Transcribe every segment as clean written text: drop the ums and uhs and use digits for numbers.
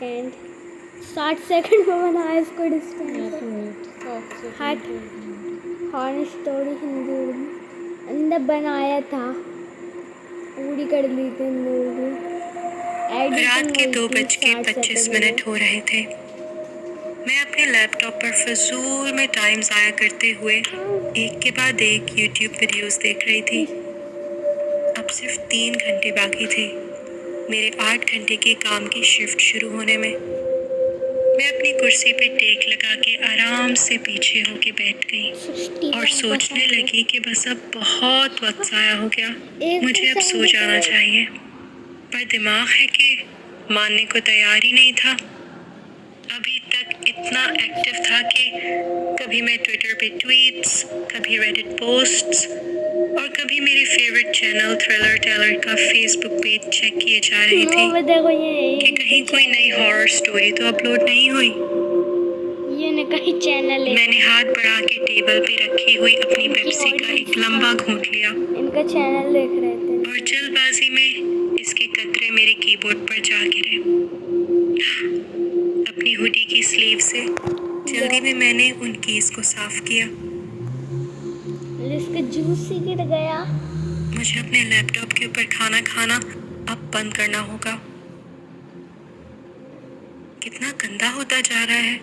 Second 60 second में बनाया इसको डिस्टेंस हट हॉर्न स्टोरी हिंदी उर्दू अंदर बनाया था पूरी कर ली थी रात के 2:25 हो रहे थे। मैं अपने लैपटॉप पर फजूल में टाइम ज़ाया करते हुए एक के बाद एक YouTube वीडियोस देख रही थी। अब सिर्फ 3 घंटे बाकी थे मेरे 8 घंटे के काम की शिफ्ट शुरू होने में। मैं अपनी कुर्सी पे टेक लगा के आराम से पीछे होके बैठ गई और सोचने लगी कि बस अब बहुत वक्त ज़ाया हो गया, मुझे अब सो जाना चाहिए। पर दिमाग है कि मानने को तैयार ही नहीं था। अभी तक इतना एक्टिव था कि कभी मैं ट्विटर पे ट्वीट्स, कभी रेडिट पोस्ट्स और कभी मेरे फेवरेट चैनल थ्रिलर टेलर का फेसबुक पेज चेक किए जा रही थी कि कहीं कोई नई हॉरर स्टोरी तो अपलोड नहीं हुई। ये न कहीं चैनल है। मैंने हाथ बढ़ा के टेबल पे रखी हुई अपनी पेप्सी का एक लंबा घूंट लिया। इनका चैनल देख रहे थे और जल्दबाजी में इसके कतरे मेरे कीबोर्ड पर जा गिरे। अपनी हुडी की स्लीव से जल्दी में मैंने उन कीज को साफ किया। इसका जूस ही गिर गया। मुझे अपने लैपटॉप के ऊपर खाना खाना अब बंद करना होगा। कितना गंदा होता जा रहा है।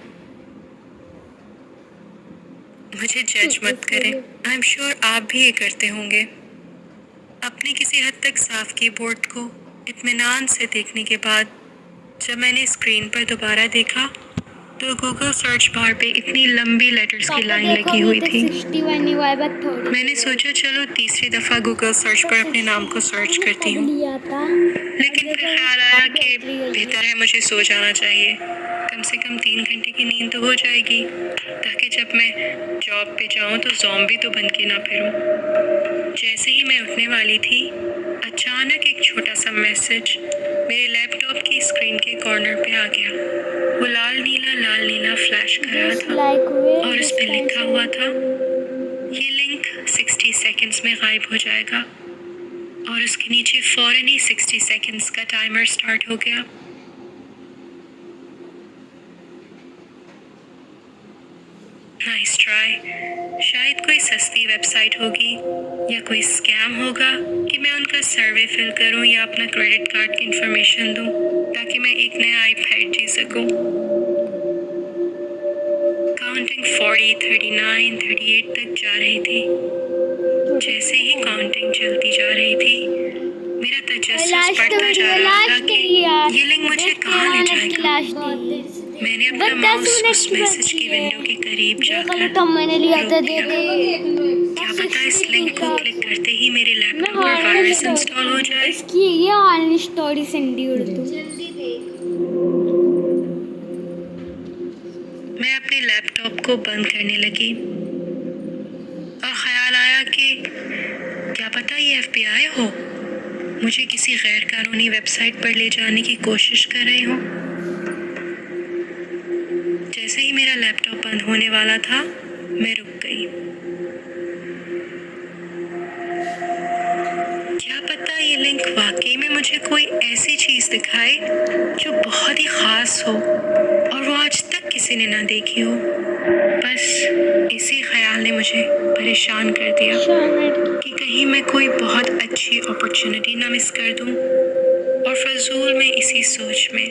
मुझे जज मत करें, आई एम श्योर आप भी ये करते होंगे। अपने किसी हद तक साफ कीबोर्ड को इत्मीनान से देखने के बाद जब मैंने स्क्रीन पर दोबारा देखा तो गूगल सर्च बार पे इतनी लंबी लेटर्स की लाइन लगी हुई थी। मैंने सोचा चलो तीसरी दफ़ा गूगल सर्च पर अपने नाम को सर्च करती हूँ, लेकिन फिर ख्याल आया कि बेहतर है मुझे सो जाना चाहिए। कम से कम 3 घंटे की नींद तो हो जाएगी ताकि जब मैं जॉब पे जाऊँ तो ज़ॉम्बी तो बन के ना फिरूँ। जैसे ही मैं उठने वाली थी अचानक एक छोटा सा मैसेज मेरे लैपटॉप की स्क्रीन के कॉर्नर पे आ गया। वो लाल नीला फ्लैश कर रहा था और उस पे लिखा हुआ था ये लिंक 60 सेकंड्स में गायब हो जाएगा। और उसके नीचे फौरन ही 60 सेकंड्स का टाइमर स्टार्ट हो गया। Nice try. शायद कोई सस्ती वेबसाइट होगी या कोई स्कैम होगा कि मैं उनका सर्वे फिल करूं या अपना क्रेडिट कार्ड की इंफॉर्मेशन दूं ताकि मैं एक नया आईपैड जी सकूं। काउंटिंग 40, 39, 38 तक जा रही थी। जैसे ही काउंटिंग चलती जा रही थी मेरा तजस्सुस बढ़ता जा रहा था कि ये लिंक मुझे कहाँ ले जाएगा। मैंने अपना माउस उस मैसेज की विंडो के करीब जाकर रोक दिया। क्या पता इस लिंक को क्लिक करते ही मेरे लैपटॉप पर वायरस इंस्टॉल हो जाए। इसकी ये हॉर्न स्टोरी हिंदी उर्दू। मैं अपने लैपटॉप को बंद करने लगी और ख्याल आया कि क्या पता ये FBI हो, मुझे किसी गैर कानूनी वेबसाइट पर ले जाने की कोशिश कर रहे हो। जैसे ही मेरा लैपटॉप बंद होने वाला था मैं रुक गई। क्या पता ये लिंक वाकई में मुझे कोई ऐसी चीज़ दिखाए जो बहुत ही ख़ास हो और वो आज तक किसी ने ना देखी हो। बस इसी ख्याल ने मुझे परेशान कर दिया कि कहीं मैं कोई बहुत अच्छी अपॉर्चुनिटी ना मिस कर दूं और फजूल में इसी सोच में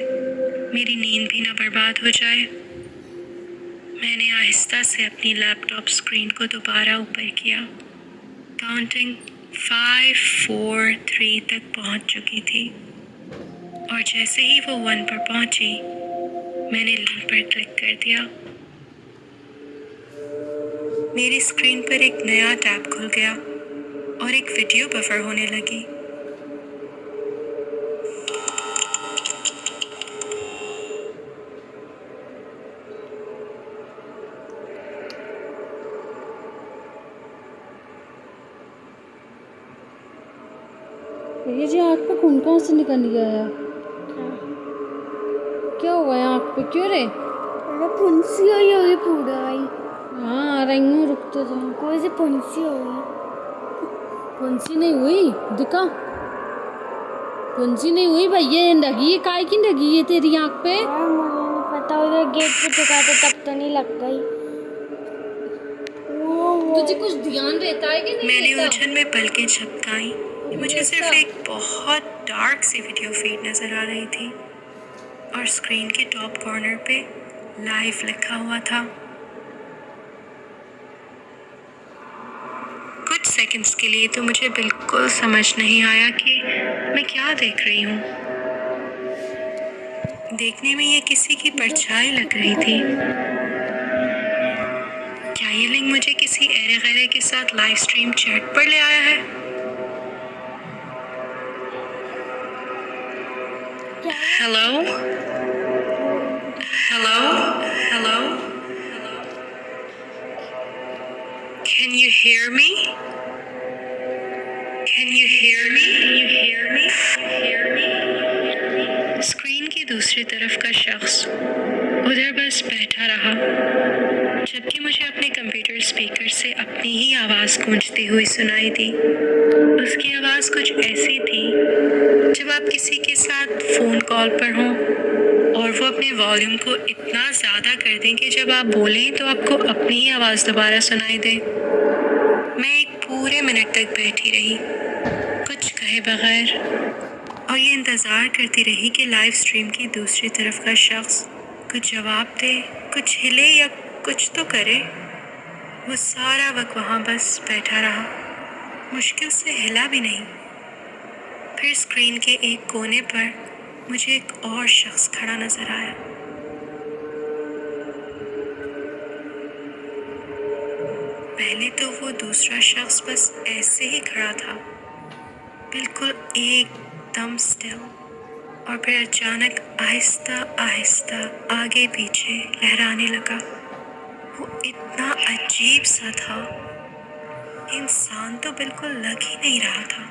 मेरी नींद भी ना बर्बाद हो जाए। मैंने आहिस्ता से अपनी लैपटॉप स्क्रीन को दोबारा ऊपर किया। काउंटिंग 5, 4, 3 तक पहुंच चुकी थी और जैसे ही वो 1 पर पहुंची मैंने लिंक पर क्लिक कर दिया। मेरी स्क्रीन पर एक नया टैब खुल गया और एक वीडियो बफर होने लगी। ये जी आँख पे खून कहाँ से निकल गया है? क्या हुआ है आँख पे? क्यों रे? अरे फुंसी हुई होगी पूरा भाई। हाँ रही हूँ, रुक तो जा। कोई सी फुंसी होगी। फुंसी नहीं हुई, दिखा कुंजी नहीं हुई भैया, लगी है काय की लगी है तेरी आँख पे? मुझे नहीं पता, उधर गेट पे चुका था तब तो नहीं लग गई। तुझे कुछ ध्यान रहता है कि नहीं मैंने रहता? उलझन में पलकें झपकाई। मुझे सिर्फ एक बहुत डार्क सी वीडियो फीड नजर आ रही थी और स्क्रीन के टॉप कॉर्नर पे लाइव लिखा हुआ था। कुछ सेकंड्स के लिए तो मुझे बिल्कुल समझ नहीं आया कि मैं क्या देख रही हूँ। देखने में ये किसी की परछाई लग रही थी। क्या ये लिंक मुझे किसी एरे गैरे के साथ लाइव स्ट्रीम चैट पर ले आया है? Hello hello hello, can you hear me? Can you hear me? Can you hear me? Hear me? Screen की दूसरी तरफ का शख्स उधर बस बैठा रहा, जबकि मुझे अपने कंप्यूटर स्पीकर से अपनी ही आवाज़ गूंजती हुई सुनाई दी। उसकी आवाज़ कुछ ऐसी थी जब आप किसी के साथ फ़ोन कॉल पर हों और वो अपने वॉल्यूम को इतना ज़्यादा कर दें कि जब आप बोलें तो आपको अपनी ही आवाज़ दोबारा सुनाई दे। मैं एक पूरे मिनट तक बैठी रही, कुछ कहे बगैर, और ये इंतज़ार करती रही कि लाइव स्ट्रीम की दूसरी तरफ का शख्स कुछ जवाब दे, कुछ हिले या कुछ तो करे। वो सारा वक्त वहाँ बस बैठा रहा, मुश्किल से हिला भी नहीं। फिर स्क्रीन के एक कोने पर मुझे एक और शख्स खड़ा नजर आया। पहले तो वो दूसरा शख्स बस ऐसे ही खड़ा था, बिल्कुल एकदम स्टिल, और फिर अचानक आहिस्ता आहिस्ता आगे पीछे लहराने लगा। वो इतना अजीब सा था, इंसान तो बिल्कुल लग ही नहीं रहा था।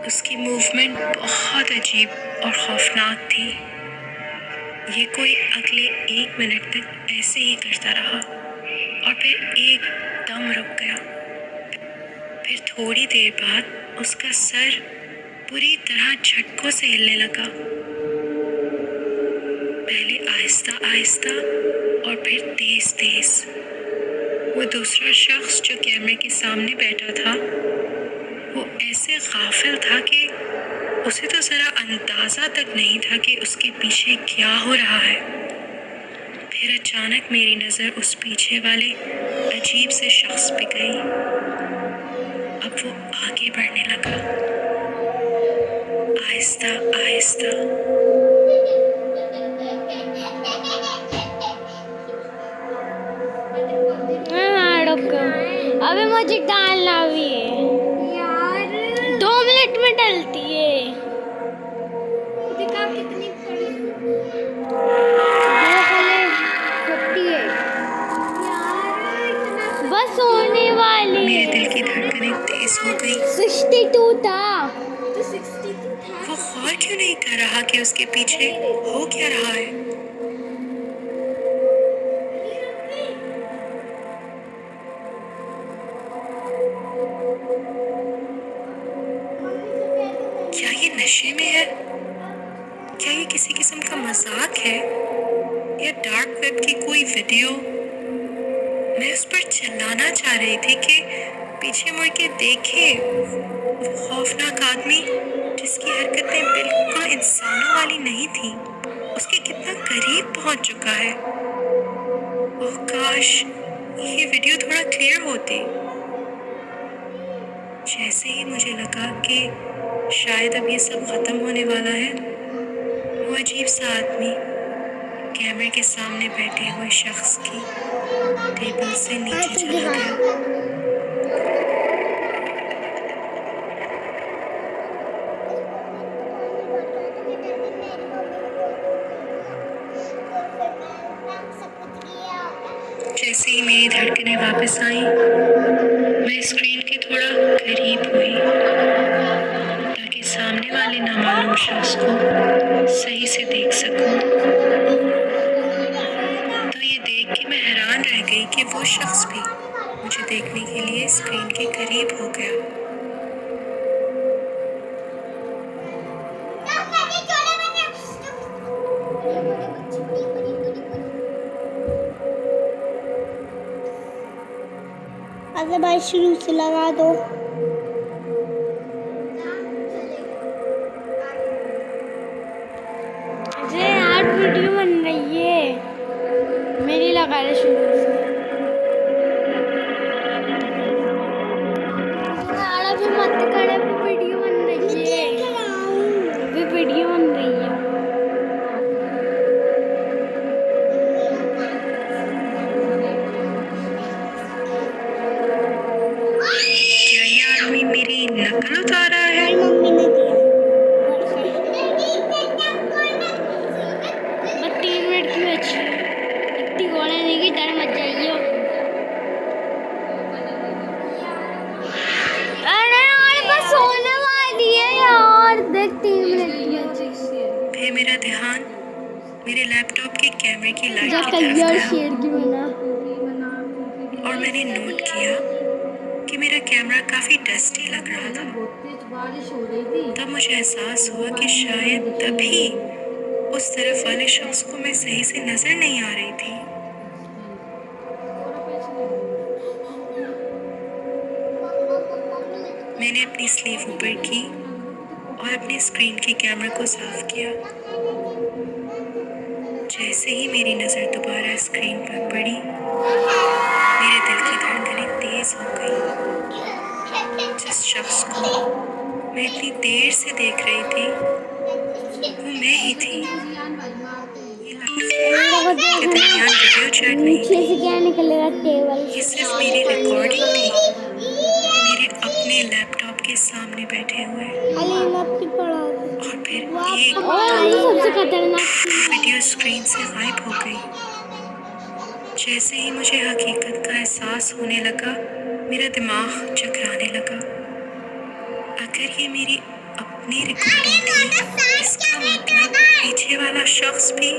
उसकी मूवमेंट बहुत अजीब और खौफनाक थी। ये कोई अगले 1 मिनट तक ऐसे ही करता रहा और फिर एकदम रुक गया। फिर थोड़ी देर बाद उसका सर पूरी तरह झटकों से हिलने लगा, पहले आहिस्ता आहिस्ता और फिर तेज तेज। वो दूसरा शख्स जो कैमरे के सामने बैठा था, वो ऐसे गाफिल था कि उसे तो ज़रा अंदाज़ा तक नहीं था कि उसके पीछे क्या हो रहा है। फिर अचानक मेरी नज़र उस पीछे वाले अजीब से शख्स पे गई। अब वो आगे बढ़ने लगा, आहिस्ता आहिस्ता। अबे मुझे डालना भी है यार, 2 मिनट में डलती है। दिखा कितनी पड़ी, 58 यार, बस होने वाली। मेरे दिल की धड़कनें तेज हो गई। 62 था तो 62 था। वो गौर क्यों नहीं कर रहा कि उसके पीछे हो क्या रहा है? क्या ये नशे में है? क्या ये किसी किस्म का मजाक है या डार्क वेब की कोई वीडियो? मैं उस पर चिल्लाना चाह रही थी कि पीछे मुड़ के देखे वो खौफनाक आदमी जिसकी हरकतें बिल्कुल इंसानों वाली नहीं थी, उसके कितना करीब पहुंच चुका है। ओह काश ये वीडियो थोड़ा क्लियर होती। जैसे ही मुझे लगा कि शायद अब ये सब खत्म होने वाला है, वो अजीब सा आदमी कैमरे के सामने बैठे हुए शख्स की टेबल से नीचे चला गया। जैसे ही मेरी धड़कनें वापस आईं, मैं स्क्रीन के थोड़ा करीब हुई ताकि सामने वाले नामालूम शख्स को सही से देख सकूं। तो ये देख के मैं हैरान रह गई कि वो शख्स भी मुझे देखने के लिए स्क्रीन के करीब हो गया। अगर भाई शुरू से लगा दो। अरे यार वीडियो बन रही है, मेरी लगा रहे शुरू से। यार अभी मत करे, वीडियो बन रही है, अभी वीडियो बन रही है। क्या ये आदमी मेरी नकल उतार रहा है? मम्मी ने दिया। बस 3 मिनट की बची है, इतनी गोले नहीं की, डर मत जाइए। अरे यार बस होने वाली है यार, देख 3 मिनट की है। फिर मेरा ध्यान मेरे लैपटॉप के कैमरे की लाइट जा की तरफ कहिए गया शेर की बना। और मैंने नोट किया कि मेरा कैमरा काफी डस्टी लग रहा था। बारिश हो रही थी। तब मुझे एहसास हुआ कि शायद तभी उस तरफ वाले शख्स को मैं सही से नजर नहीं आ रही थी। मैंने अपनी स्लीव ऊपर की और अपने स्क्रीन के कैमरे को साफ किया। जैसे ही मेरी नजर दोबारा स्क्रीन पर पड़ी, मेरे दिल की धड़कनें तेज हो गई। जिस शख्स को मैं इतनी देर से देख रही थी, वो मैं ही थी। ये लैपटॉप के दरमियान वीडियो चैट नहीं नीचे थी, से क्या निकलेगा टेबल ये सिर्फ मेरी रिकॉर्डिंग थी, मेरे अपने लैपटॉप के सामने बैठे हुए। और फिर एक सबसे खतरनाक वीडियो स्क्रीन से गायब हो गई। जैसे ही मुझे हकीकत का एहसास होने लगा, मेरा दिमाग चकराने लगा। अगर ये मेरी अपनी रिकॉर्डिंग थी, इसका मतलब पीछे वाला शख्स भी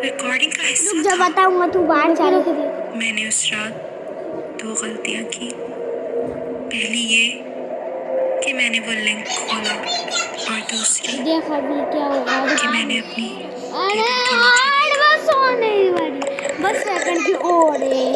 रिकॉर्डिंग का हिस्सा जब था। बताऊंगा तू बाहर चालू कर दे। मैंने उस रात 2 गलतियां की। पहली ये कि मैंने वो लिंक खोला और दूसरी देख अभी क्या होगा। कि मैंने अपनी अरे टेबल के नीचे यार बस होने ही वाली, बस सेकंड की और है।